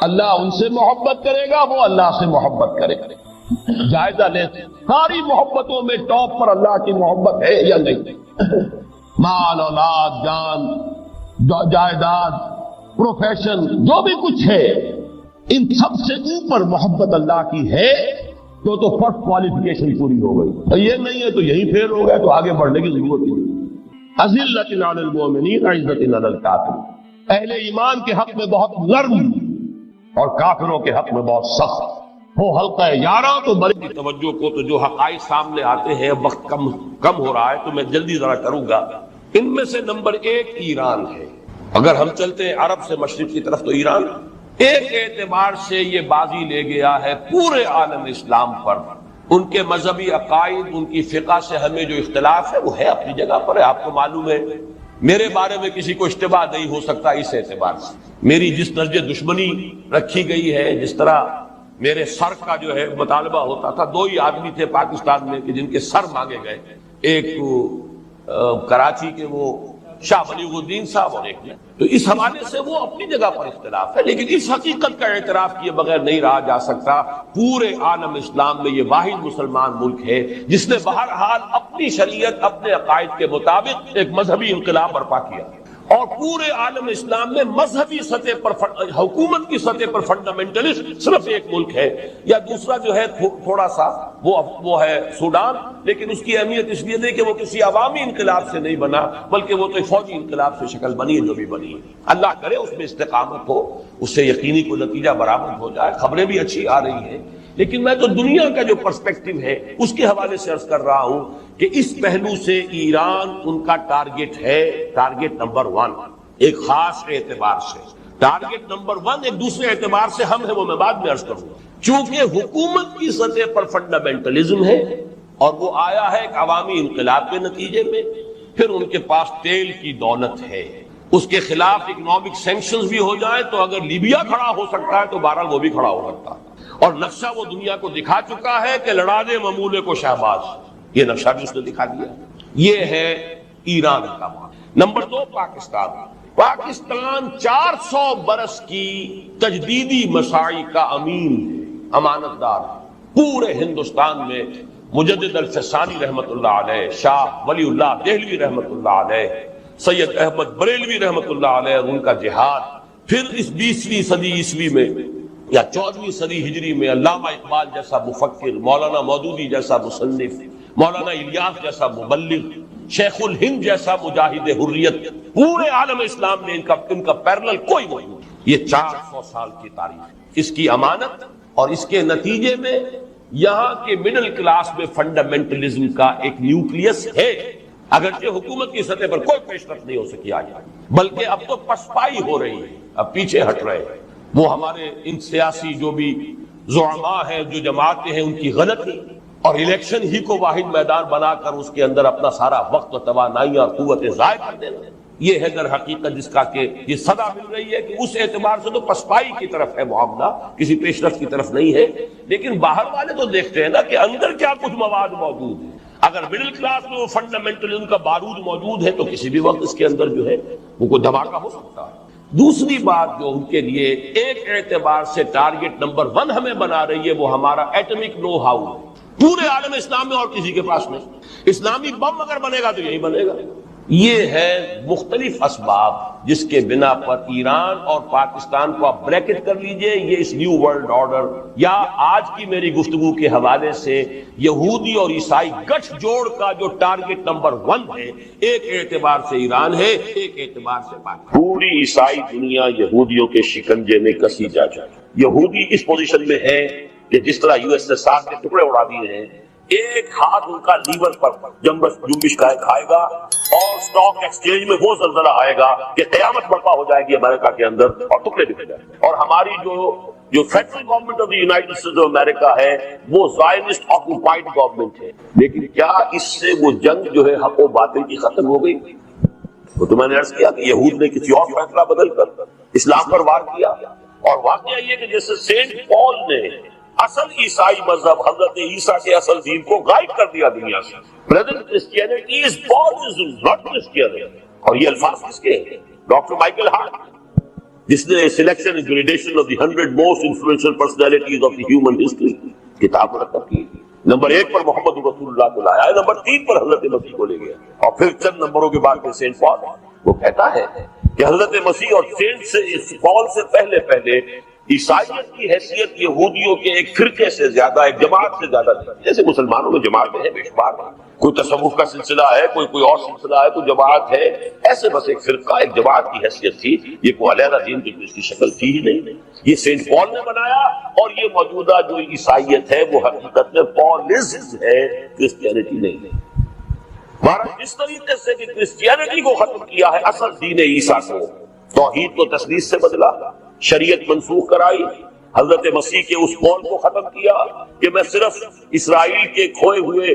Speaker 1: اللہ ان سے محبت کرے گا، وہ اللہ سے محبت کرے گا. جائزہ لیں ساری محبتوں میں ٹاپ پر اللہ کی محبت ہے یا نہیں؟ مال، اولاد، جان، جائیداد، پروفیشن، جو بھی کچھ ہے، ان سب سے اوپر محبت اللہ کی ہے تو فرسٹ کوالیفیکیشن پوری ہو گئی. یہ نہیں ہے تو یہی فیل ہو گئے، تو آگے بڑھنے کی ضرورت نہیں. اذلۃ علی المؤمنین اعزۃ علی الکافرین. اہل ایمان کے حق میں بہت نرم اور کافروں کے حق میں بہت سخت. ہو حلقہ 11 تو بڑی توجہ کو تو جو حقائق سامنے آتے ہیں، وقت کم ہو رہا ہے تو میں جلدی ذرا کروں گا. ان میں سے نمبر 1 ایران ہے. اگر ہم چلتے ہیں عرب سے مشرق کی طرف تو ایران ایک اعتبار سے یہ بازی لے گیا ہے پورے عالم اسلام پر. ان کے مذہبی عقائد، ان کی فقہ سے ہمیں جو اختلاف ہے وہ ہے اپنی جگہ پر ہے. آپ کو معلوم ہے میرے بارے میں کسی کو اشتباہ نہیں ہو سکتا اس اعتبار سے. میری جس نظر دشمنی رکھی گئی ہے، جس طرح میرے سر کا جو ہے مطالبہ ہوتا تھا، 2 ہی آدمی تھے پاکستان میں کہ جن کے سر مانگے گئے، ایک کراچی کے وہ شاہ ولی الدین صاحب اور ایک نے. تو اس حوالے سے وہ اپنی جگہ پر اختلاف ہے، لیکن اس حقیقت کا اعتراف کیے بغیر نہیں رہا جا سکتا. پورے عالم اسلام میں یہ واحد مسلمان ملک ہے جس نے بہرحال اپنی شریعت، اپنے عقائد کے مطابق ایک مذہبی انقلاب برپا کیا. اور پورے عالم اسلام میں مذہبی سطح پر حکومت کی سطح پر فنڈامنٹلسٹ صرف ایک ملک ہے، یا دوسرا جو ہے تھوڑا سا وہ ہے سوڈان، لیکن اس کی اہمیت اس لیے نہیں کہ وہ کسی عوامی انقلاب سے نہیں بنا، بلکہ وہ تو فوجی انقلاب سے شکل بنی ہے جو بھی بنی ہے۔ اللہ کرے اس میں استقامت ہو، اس سے یقینی کوئی نتیجہ برآمد ہو جائے۔ خبریں بھی اچھی آ رہی ہیں، لیکن میں تو دنیا کا جو پرسپیکٹو ہے اس کے حوالے سے عرض کر رہا ہوں کہ اس پہلو سے ایران ان کا ٹارگٹ ہے، ٹارگٹ نمبر 1 ایک خاص اعتبار سے، ٹارگٹ نمبر 1 ایک دوسرے اعتبار سے ہم ہے، وہ میں بعد میں عرض کروں گا۔ چونکہ حکومت کی سطح پر فنڈامنٹلزم ہے اور وہ آیا ہے ایک عوامی انقلاب کے نتیجے میں، پھر ان کے پاس تیل کی دولت ہے، اس کے خلاف اکنامک سینکشنز بھی ہو جائیں تو اگر لیبیا کھڑا ہو سکتا ہے تو بہرحال وہ بھی کھڑا ہو سکتا ہے، اور نقشہ وہ دنیا کو دکھا چکا ہے کہ لڑا دے ممولے کو شہباز، یہ نقشہ بھی اس نے دکھا دیا۔ یہ ہے ایران کا معاملہ۔ نمبر 2 پاکستان 400 برس کی تجدیدی مساعی کا امین ہے، امانت دار ہے۔ پورے ہندوستان میں مجدد الفسانی رحمت اللہ علیہ، شاہ ولی اللہ دہلوی رحمت اللہ علیہ، سید احمد بریلوی رحمت اللہ علیہ، ان کا جہاد، پھر اس 20ویں صدی عیسوی میں یا 14ویں صدی ہجری میں علامہ اقبال جیسا مفکر، مولانا مودودی جیسا مصنف، مولانا الیاس جیسا مبلغ، شیخ الہند جیسا مجاہد حریت، پورے عالم اسلام میں ان کا پیرلل کوئی موجود نہیں۔ یہ 400 سال کی تاریخ ہے، اس کی امانت، اور اس کے نتیجے میں یہاں کے مڈل کلاس میں فنڈامنٹلزم کا ایک نیوکلیس ہے، اگرچہ حکومت کی سطح پر کوئی پیش رفت نہیں ہو سکی آج، بلکہ اب تو پسپائی ہو رہی ہے، اب پیچھے ہٹ رہے ہیں۔ وہ ہمارے ان سیاسی جو بھی زعماء ہیں، جو جماعتیں ہیں، ان کی غلطی اور الیکشن ہی کو واحد میدان بنا کر اس کے اندر اپنا سارا وقت و توانائیاں اور قوتیں ضائع کر دینا، یہ ہے در حقیقت جس کا کہ یہ صدا مل رہی ہے کہ اس اعتبار سے تو پسپائی کی طرف ہے معاملہ، کسی پیش رفت کی طرف نہیں ہے۔ لیکن باہر والے تو دیکھتے ہیں نا کہ اندر کیا کچھ مواد موجود ہے۔ اگر مڈل کلاس میں وہ فنڈامنٹلزم کا بارود موجود ہے تو کسی بھی وقت اس کے اندر جو ہے وہ کوئی دھماکہ ہو سکتا ہے۔ دوسری بات جو ان کے لیے ایک اعتبار سے ٹارگٹ نمبر 1 ہمیں بنا رہی ہے، وہ ہمارا ایٹمک نو ہاؤ ہے۔ پورے عالم اسلام میں اور کسی کے پاس نہیں۔ اسلامی بم اگر بنے گا تو یہی بنے گا۔ یہ ہے مختلف اسباب جس کے بنا پر ایران اور پاکستان کو آپ بریکٹ کر لیجئے، یہ اس نیو ورلڈ آرڈر یا آج کی میری گفتگو کے حوالے سے یہودی اور عیسائی گٹھ جوڑ کا جو ٹارگٹ نمبر 1 ہے، ایک اعتبار سے ایران ہے، ایک اعتبار سے پاکستان۔ پوری عیسائی دنیا یہودیوں کے شکنجے میں کسی جا چکی۔ یہودی اس پوزیشن میں ہے کہ جس طرح USSR کے ٹکڑے اڑا دیے ہیں، ایک ہاتھ ان کا لیور پر جنبش کھائے گا اور سٹاک ایکسچینج میں وہ زلزلہ آئے گا کہ قیامت برپا ہو جائے گی امریکہ کے اندر اور ٹکڑے بکھر جائیں گے۔ اور ہماری جو federal government of the United States of America ہے وہ زائنسٹ آکوپائڈ گورنمنٹ ہے، لیکن کیا اس سے وہ جنگ جو ہے حق و باطل کی ختم ہو گئی؟ وہ تو میں نے عرض کیا کہ یہود نے کسی اور فیصلہ بدل کر اسلام پر وار کیا، اور واقعہ یہ کہ جیسے سینٹ پال نے اصل عیسائی مذہب حضرت عیسیٰ کے اصل دین کو غائب کر دیا دنیا سے۔ Present Christianity is Paulism, not Christianity۔ اور یہ الفاظ کس کے ہیں؟ ڈاکٹر مائیکل ہارٹ، جس نے selection and gradation of the 100 most influential personalities of the human history کتاب مرتب کی۔ نمبر 1 پر محمد رسول اللہ کو لایا ہے، نمبر 3 پر حضرت مسیح کو لے گیا، اور پھر چند نمبروں کے بعد میں سینٹ پال وہ کہتا ہے کہ حضرت مسیح اور سینٹ پال سے پہلے عیسائیت کی حیثیت یہودیوں کے ایک فرقے سے زیادہ، ایک جماعت سے زیادہ تھی۔ جیسے مسلمانوں میں جماعتیں ہیں بے شمار، کوئی تصوف کا سلسلہ ہے، کوئی اور سلسلہ ہے، کوئی جماعت ہے، ایسے بس ایک فرقہ، ایک جماعت کی حیثیت تھی۔ یہ کوئی علیحدہ دین کی اس کی شکل تھی ہی نہیں، یہ سینٹ پال نے بنایا، اور یہ موجودہ جو عیسائیت ہے وہ حقیقت میں پالزم ہے، کرسچینٹی نہیں ہے۔ مہاراج جس طریقے سے کہ کرسچینٹی کو ختم کیا ہے، اصل دین عیسیٰ کو، توحید کو تثلیث سے بدلا، شریعت منسوخ کرائی، حضرت مسیح کے اس قول کو ختم کیا کہ میں صرف اسرائیل کے کھوئے ہوئے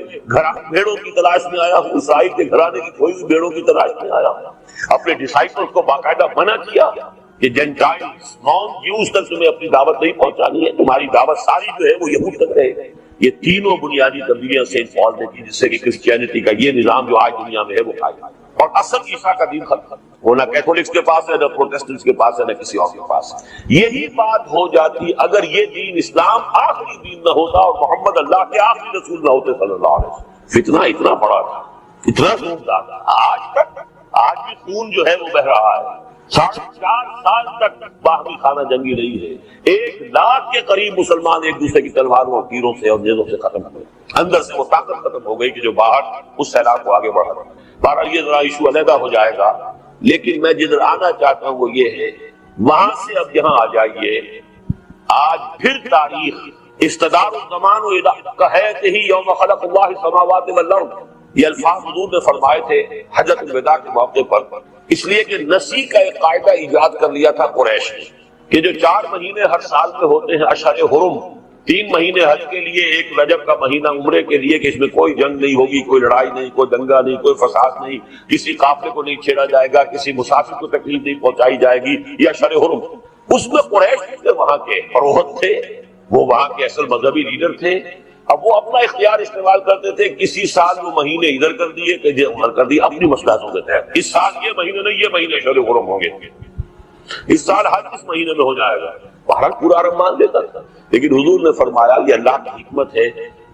Speaker 1: بھیڑوں کی تلاش میں آیا ہوں، اسرائیل کے گھرانے کی کھوئی ہوئی بھیڑوں کی تلاش میں آیا ہوں۔ اپنے ڈسائپلز کو باقاعدہ منع کیا کہ جینٹائلز، نان جیوز تک تمہیں اپنی دعوت نہیں پہنچانی ہے، تمہاری دعوت ساری جو ہے وہ یہود تک رہے گی۔ یہ تینوں بنیادی تبدیلیاں سینٹ پال نے کی، جس سے کہ کرسچینٹی کا یہ نظام جو آج دنیا میں ہے وہ قائم، اور اصل عیسیٰ کا دین ختم، وہ نہ کیتھولکس کے پاس ہے، نہ پروٹسٹنٹس کے پاس ہے، نہ کسی اور کے پاس ہے۔ یہی بات ہو جاتی اگر یہ دین اسلام آخری دین نہ ہوتا اور محمد اللہ کے آخری رسول نہ ہوتے صلی اللہ علیہ وسلم۔ فتنہ اتنا بڑا تھا، اتنا زوردار تھا، آج بھی خون جو ہے وہ بہ رہا ہے. 4.5 سال تک باہمی خانہ جنگی رہی ہے. 1 لاکھ کے قریب مسلمان ایک دوسرے کی تلواروں اور تیروں سے اور نیزوں سے ختم ہوئے. اندر سے وہ طاقت ختم ہو گئی کہ جو باہر اس سیلاب کو آگے بڑھا. بہرحال یہ ذرا ایشو علیحدہ ہو جائے گا، لیکن میں جدھر آنا چاہتا ہوں وہ یہ ہے، وہاں سے اب یہاں آ جائیے. آج پھر تاریخ استدار الزمان و کہتے ہی یوم خلق اللہ السماوات والارض، یہ الفاظ حضور نے فرمائے تھے حجۃ الوداع کے موقع پر، اس لیے کہ نسی کا ایک قاعدہ ایجاد کر لیا تھا قریش نے کہ جو 4 مہینے ہر سال میں ہوتے ہیں اشہر حرم، 3 مہینے حج کے لیے، 1 رجب کا مہینہ عمرے کے لیے، کہ اس میں کوئی جنگ نہیں ہوگی، کوئی لڑائی نہیں، کوئی دنگا نہیں، کوئی فساد نہیں، کسی قافلے کو نہیں چھیڑا جائے گا، کسی مسافر کو تکلیف نہیں پہنچائی جائے گی، یہ اشہر حرم. اس میں قریش وہاں کے فروخت تھے، وہ وہاں کے اصل مذہبی لیڈر تھے. اب وہ اپنا اختیار استعمال کرتے تھے، کسی سال وہ مہینے ادھر کر دیے، کہ ادھر کر دیے، اپنی مصلحتوں کے تحت. اس سال یہ مہینے نہیں، یہ مہینے اشہر حرم ہوں گے، اس سال حج اس مہینے میں ہو جائے گا. بہرحال پورا عرب مان لیتا تھا، لیکن حضور نے فرمایا یہ اللہ کی حکمت ہے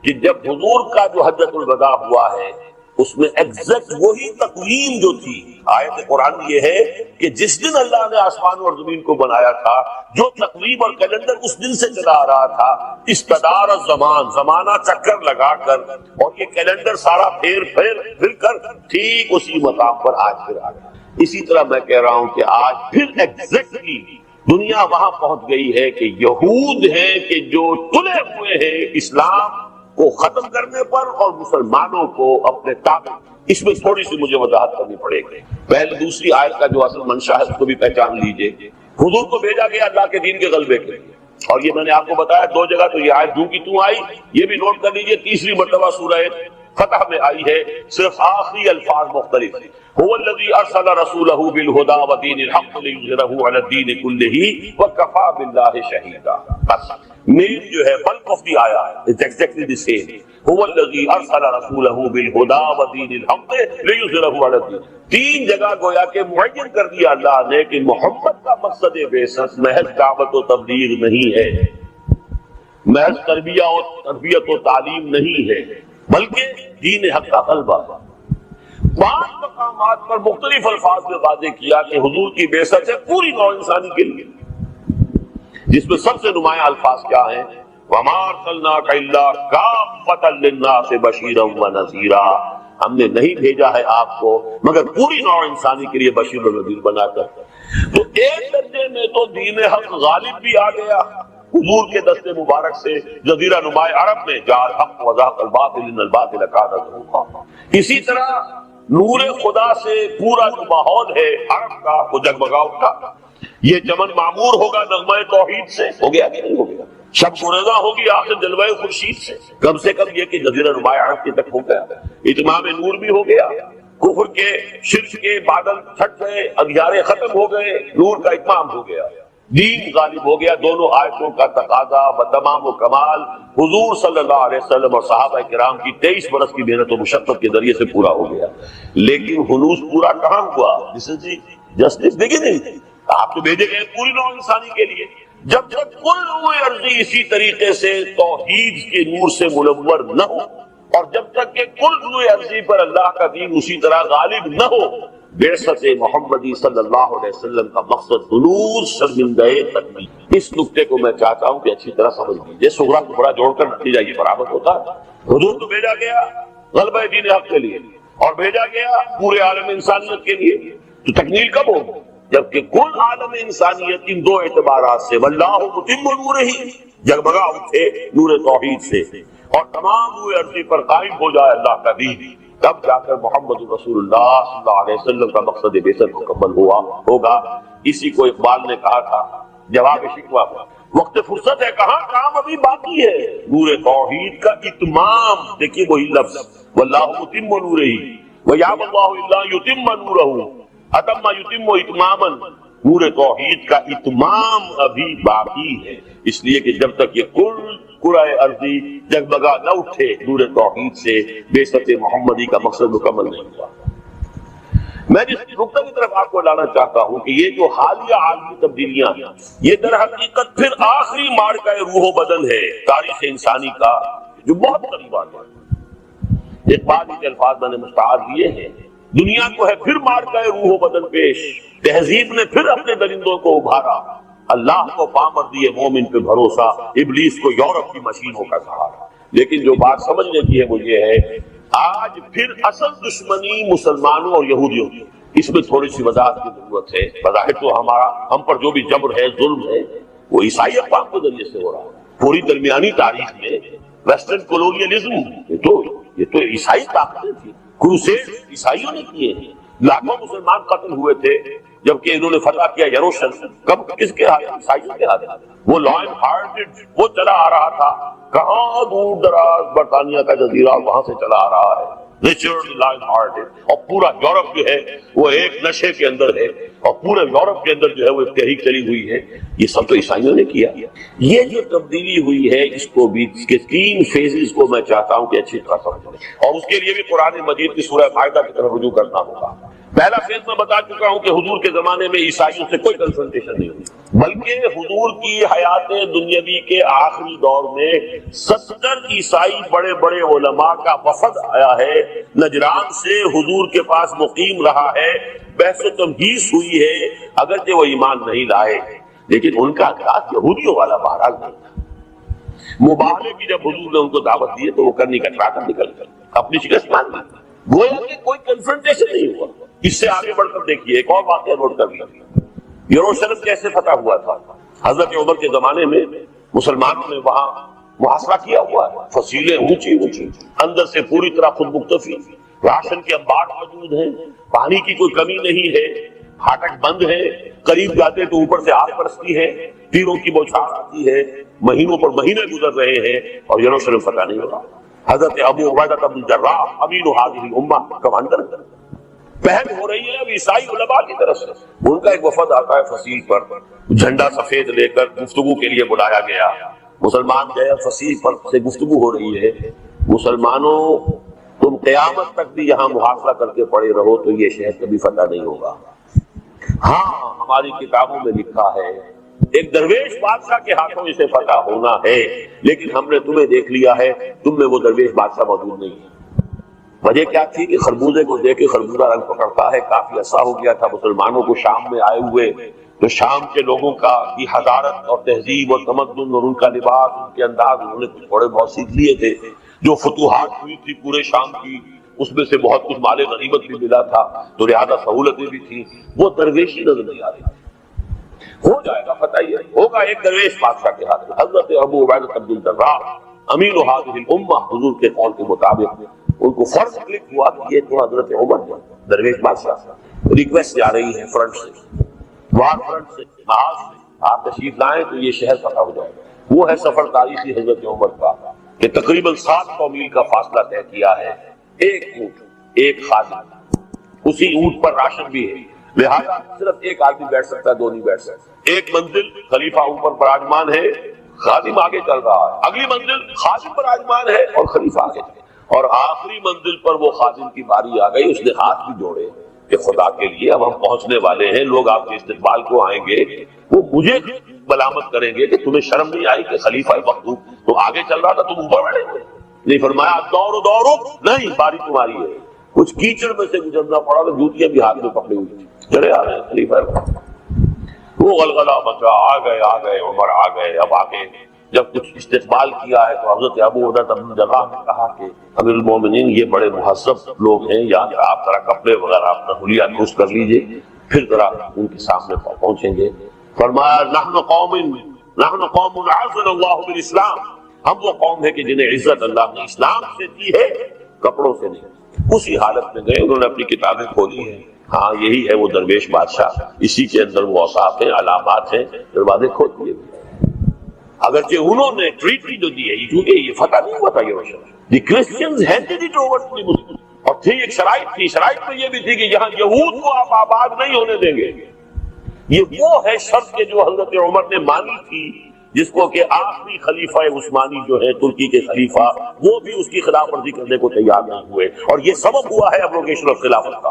Speaker 1: کہ جب حضور کا جو حجۃ الوداع ہوا ہے اس میں ایگزیکٹ وہی تقویم جو تھی. آیت قرآن یہ ہے کہ جس دن اللہ نے آسمان اور زمین کو بنایا تھا، جو تقویم اور کیلنڈر اس دن سے چلا آ رہا تھا، استدار الزمان، زمانہ چکر لگا کر، اور یہ کیلنڈر سارا پھر کر ٹھیک اسی مقام پر آج پھر آ گیا. اسی طرح میں کہہ رہا ہوں کہ آج پھر ایگزیکٹلی دنیا وہاں پہنچ گئی ہے کہ یہود ہیں کہ جو تلے ہوئے ہیں اسلام کو ختم کرنے پر اور مسلمانوں کو اپنے تابع. اس میں تھوڑی سی مجھے وضاحت کرنی پڑے گی. پہلے دوسری آیت کا جو اصل منشا ہے اس کو بھی پہچان لیجئے. حضور کو بھیجا گیا اللہ کے دین کے غلبے کے لیے، اور یہ میں نے آپ کو بتایا 2 جگہ تو یہ آیت کی تو آئی، یہ بھی نوٹ کر لیجئے. تیسری مرتبہ سورہ فتح میں آئی ہے، صرف آخری الفاظ مختلف ہیں. هو الذي ارسل رسوله بالهدى ودين الحق ليظهره على الدين كله وكفى بالله شهيدا. بس مین جو ہے بلک آف دی آیا اٹس ایگزیکٹلی دی سیم. هو الذي ارسل رسوله بالهدى ودين الحق ليظهره على الدين. 3 جگہ گویا کہ معین کر دیا اللہ نے کہ محمد کا مقصد بعثت محض دعوت و تبلیغ نہیں ہے، محض تربیت و تعلیم نہیں ہے، بلکہ دین حق کا غلبہ. 5 مقامات پر مختلف الفاظ میں واضح کیا کہ حضور کی بعثت ہے پوری نوع انسانی کے لیے، جس میں سب سے نمایاں الفاظ کیا ہیں؟ وَمَا أَرْسَلْنَاكَ إِلَّا كَافَّةً لِلنَّاسِ بَشِيرًا وَنَذِيرًا. ہم نے نہیں بھیجا ہے آپ کو مگر پوری نوع انسانی کے لیے بشیر و نذیر بنا کر. تو ایک درجے میں تو دین حق غالب بھی آ گیا حضور کے دست مبارک سے جزیرہ نما عرب میں، جاء الحق وزهق الباطل ان الباطل كان زهوقا. اسی طرح نور خدا سے پورا جو ماحول ہے عرب کا وہ جگمگا اٹھا. یہ چمن معمور ہوگا نغمہ توحید سے، ہو گیا کہ نہیں ہو گیا؟ شب گریزاں ہوگی آخر جلوہ خورشید سے. کم سے کم یہ کہ جزیرہ نما عرب کے تک ہو گیا. اتمام نور بھی ہو گیا، کفر کے شرک کے بادل چھٹ گئے، اندھیارے ختم ہو گئے، نور کا اتمام ہو گیا، دین غالب ہو گیا. دونوں آیتوں کا تقاضا بتمام و کمال حضور صلی اللہ علیہ وسلم اور صحابہ کرام کی 23 برس کی محنت و مشقت کے ذریعے سے پورا ہو گیا. لیکن ہنوز پورا کہاں ہوا؟ دس از جسٹ بگننگ. آپ تو بھیجے گئے پوری نوع انسانی کے لیے. جب تک کل روح ارضی اسی طریقے سے توحید کے نور سے منور نہ ہو، اور جب تک کہ کل روح ارضی پر اللہ کا دین اسی طرح غالب نہ ہو، بعثت محمدی صلی اللہ علیہ وسلم کا مقصد ہنوز شرمندہ تک نہیں. اس نقطے کو میں چاہتا ہوں کہ اچھی طرح سمجھ لیجیے. صغرا کو بڑا جوڑ کر نتیجہ یہ برابر ہوتا ہے. حضور کو بھیجا گیا غلبہ دین حق کے لیے، اور بھیجا گیا پورے عالم انسانیت کے لیے. تو تکمیل کب ہوگی؟ جبکہ کل عالم انسانیت ان 2 اعتبارات سے واللہ متم نورہ جگمگا اٹھے نور توحید سے، اور تمام روح ارضی پر قائم ہو جائے اللہ کا دین، تب جا کر محمد رسول اللہ صلی اللہ علیہ وسلم کا مقصد بعثت مکمل ہوگا. اسی کو اقبال نے کہا تھا جواب شکوہ کا، وقت فرصت ہے کہاں، کام ابھی باقی ہے. نور توحید کا اتمام، دیکھیے وہی لفظ واللہ متم نورہ ویابی اللہ الا یتم نورہ اتم یتم اتماما. نور توحید کا اتمام ابھی باقی ہے، اس لیے کہ جب تک یہ کل کرۂ ارضی جگمگا نہ اٹھے نور توحید سے، بعثت محمدی کا مقصد مکمل نہیں ہوا. میں جس نقطہ کی طرف آپ کو لانا چاہتا ہوں کہ یہ جو حالیہ عالمی تبدیلیاں ہیں، یہ در حقیقت پھر آخری مارکہ روح و بدن ہے تاریخ انسانی کا، جو بہت قریب آ گیا. اقبال کے الفاظ میں نے مستعار لیے ہیں دنیا کو ہے پھر مار گئے روح و بدن پیش، تہذیب نے پھر اپنے درندوں کو ابھارا، اللہ کو پامر دیے مومن پہ بھروسہ، ابلیس کو یورپ کی مشینوں کا سہارا۔ لیکن جو بات سمجھنے کی ہے وہ یہ ہے، آج پھر اصل دشمنی مسلمانوں اور یہودیوں کی، اس میں تھوڑی سی وضاحت کی ضرورت ہے۔ بظاہر تو ہم پر جو بھی جبر ہے، ظلم ہے، وہ عیسائی اقوام کے ذریعے سے ہو رہا ہے۔ پوری درمیانی تاریخ میں ویسٹرن کولونیلزم یہ تو عیسائی طاقتیں تھی، کروسیڈ عیسائیوں نے کیے ہیں، لاکھوں مسلمان قتل ہوئے تھے، جبکہ انہوں نے فتح کیا یروشلم، کب کس کے ہاتھ؟ عیسائیوں کے ہاتھ۔ وہ لائن ہارٹڈ وہ چلا آ رہا تھا، کہاں دور دراز برطانیہ کا جزیرہ، وہاں سے چلا آ رہا ہے ریچرڈ لائن ہارٹڈ، اور پورا یورپ جو ہے وہ ایک نشے کے اندر ہے، اور پورے یورپ کے اندر جو ہے وہ ایک تحریک چلی ہوئی ہے۔ یہ سب تو عیسائیوں نے کیا۔ یہ جو تبدیلی ہوئی ہے، اس کو بھی، اس کے تین فیزز کو میں چاہتا ہوں کہ اچھی طرح سمجھ لیں، اور اس کے لیے بھی قرآن مجید کی سورہ مائدہ کی طرف رجوع کرنا ہوگا۔ پہلا فیز میں بتا چکا ہوں کہ حضور کے زمانے میں عیسائیوں سے کوئی کنفرنٹیشن نہیں ہوئی، بلکہ حضور کی حیات دنیاوی کے آخری دور میں 70 عیسائی بڑے بڑے علماء کا وفد آیا ہے، نجران سے حضور کے پاس مقیم رہا ہے، بحث و تمہیس ہوئی ہے، اگرچہ وہ ایمان نہیں لائے، لیکن ان کا انداز یہودیوں والا بہرحال نہیں تھا۔ مباہلے کی جب حضور نے ان کو دعوت دی تو وہ کرنی کٹرا کر نکل کر اپنی شکست مان لی، گویا کہ کوئی کنفرنٹیشن نہیں ہوا۔ اس سے آگے بڑھ کر دیکھیے ایک اور واقعہ نوٹ کر لیا، یروشلم کیسے فتح ہوا تھا۔ حضرت عمر کے زمانے میں مسلمانوں نے وہاں محاصرہ کیا ہوا ہے، فصیلیں اونچی اونچی، اندر سے پوری طرح خود مکتفی، راشن کے انبار موجود ہیں، پانی کی کوئی کمی نہیں ہے، پھاٹک بند ہے، قریب جاتے تو اوپر سے آگ برستی ہے، تیروں کی بوچھار آتی ہے، مہینوں پر مہینے گزر رہے ہیں اور یروشلم فتح نہیں ہو رہا۔ حضرت ابو عبیدہ بن جراح امین هذه الامہ کمانڈر، پہل ہو رہی ہے اب عیسائی علماء کی طرف سے، ان کا ایک وفد آتا ہے فصیل پر، جھنڈا سفید لے کر گفتگو کے لیے بلایا گیا، مسلمان گئے، فصیل پر سے گفتگو ہو رہی ہے، مسلمانوں تم قیامت تک بھی یہاں محاصرہ کر کے پڑے رہو تو یہ شہر کبھی فتح نہیں ہوگا۔ ہاں ہماری کتابوں میں لکھا ہے ایک درویش بادشاہ کے ہاتھوں اسے فتح ہونا ہے، لیکن ہم نے تمہیں دیکھ لیا ہے، تم میں وہ درویش بادشاہ موجود نہیں ہے۔ وجہ کیا تھی کہ خربوزے کو دیکھ کے خربوزہ رنگ پکڑتا ہے، کافی عرصہ ہو گیا تھا مسلمانوں کو شام میں آئے ہوئے، تو شام کے لوگوں کا کی حضارت اور تہذیب اور تمدن اور ان کا لباس، ان کے انداز انہوں نے کچھ تھوڑے بہت سیکھ لیے تھے، جو فتوحات ہوئی تھی پورے شام کی اس میں سے بہت کچھ مال غنیمت بھی ملا تھا، تو لہذا سہولتیں بھی تھیں، وہ درویشی نظر نہیں آ رہی تھی۔ ہو جائے گا فتح، یہ ہوگا ایک درویش بادشاہ کے ہاتھ میں۔ حضرت ابو عبیدہ بن جراح امین هذه الامہ حضور کے قول کے مطابق ان کو فرض کلک ہوا کہ یہ تو حضرت عمر درویش بادشاہ ریکویسٹ جا رہی ہے فرنٹ سے، وار فرنٹ سے، محاذ سے، آپ تشریف لائیں تو یہ شہر فتح ہو جائے گا۔ وہ ہے سفر تاریخی حضرت عمر کا کہ تقریباً 700 میل کا فاصلہ طے کیا ہے، ایک اونٹ ایک خادم، اسی اونٹ پر راشن بھی ہے، لہذا صرف ایک آدمی بیٹھ سکتا ہے، دو نہیں بیٹھ سکتا۔ ایک منزل خلیفہ اوپر براجمان ہے، خادم آگے چل رہا ہے، اگلی منزل خادم براجمان ہے اور خلیفہ آگے چل رہا ہے، اور آخری منزل پر وہ خادم کی باری آ گئی، اس نے ہاتھ بھی جوڑے کہ خدا کے لیے اب ہم پہنچنے والے ہیں، لوگ آپ کے استقبال کو آئیں گے، وہ مجھے ملامت کریں گے کہ تمہیں شرم نہیں آئی کہ خلیفہ مخدوم تو آگے چل رہا تھا تم اوپر بیٹھے ہوئے۔ نہیں فرمایا دوڑو دوڑو، نہیں باری تمہاری ہے۔ کچھ کیچڑ میں سے گزرنا پڑا تو جوتیاں بھی ہاتھ میں پکڑی ہوئی تھی، چلے آ رہے ہیں خلیفہ، وہ غلغلہ مچا، آ گئے عمر آ گئے۔ اب آگے جب کچھ استقبال کیا ہے تو حضرت ابو عبیدہ بن جراح نے کہا کہ امیر المومنین یہ بڑے مہذب لوگ ہیں، یہاں آپ ذرا کپڑے وغیرہ اپنا حلیہ درست کر لیجئے، پھر ذرا ان کے سامنے پہنچیں گے۔ فرمایا نحن قوم عزنا اللہ بالاسلام، ہم وہ قوم ہے کہ جنہیں عزت اللہ نے اسلام سے دی ہے، کپڑوں سے نہیں۔ اسی حالت میں گئے، انہوں نے اپنی کتابیں کھولی ہیں، ہاں یہی ہے وہ درویش بادشاہ، اسی کے اندر وہ اوصاف ہیں، علامات ہیں، دروازے کھول دیے گئے۔ اگرچہ انہوں نے ٹریٹی جو دی ہے، کیونکہ یہ فتح نہیں ہوا تھا یروشلم، the Christians handed it over to the Muslims, اور تھی ایک شرائط تو یہ بھی تھی کہ یہاں یہود کو آپ آباد نہیں ہونے دیں گے۔ یہ وہ ہے شرط کہ جو حضرت عمر نے مانی تھی، جس کو کہ آخری خلیفہ عثمانی جو ہے ترکی کے خلیفہ، وہ بھی اس کی خلاف ورزی کرنے کو تیار نہیں ہوئے، اور یہ سبب ہوا ہے ابروگیشن آف خلافت کا،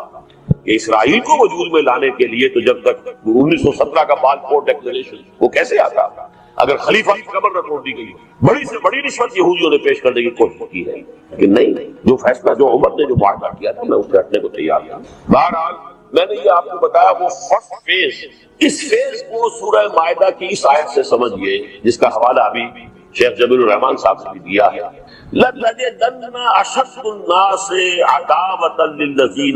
Speaker 1: کہ اسرائیل کو وجود میں لانے کے لیے تو جب تک 1917 کا بالفور ڈکلریشن وہ کیسے آتا، اگر خلیفہ کی قبر نہ توڑ دی گئی، بڑی سے بڑی رشوت یہودیوں نے پیش کرنے کی کوشش کی ہے، لیکن نہیں، جو فیصلہ جو عمر نے جو معاہدہ کیا تھا میں اس سے ہٹنے کو تیار تھا۔ بہرحال میں نے یہ آپ کو بتایا وہ فرسٹ فیز، اس فیز کو سورہ مائدہ کی اس آیت سے سمجھیے جس کا حوالہ ابھی شیخ جبیل الرحمان صاحب نے بھی دیا ہے۔ لَتَجِدَنَّ أَشَدَّ النَّاسِ عَدَاوَةً لِلَّذِينَ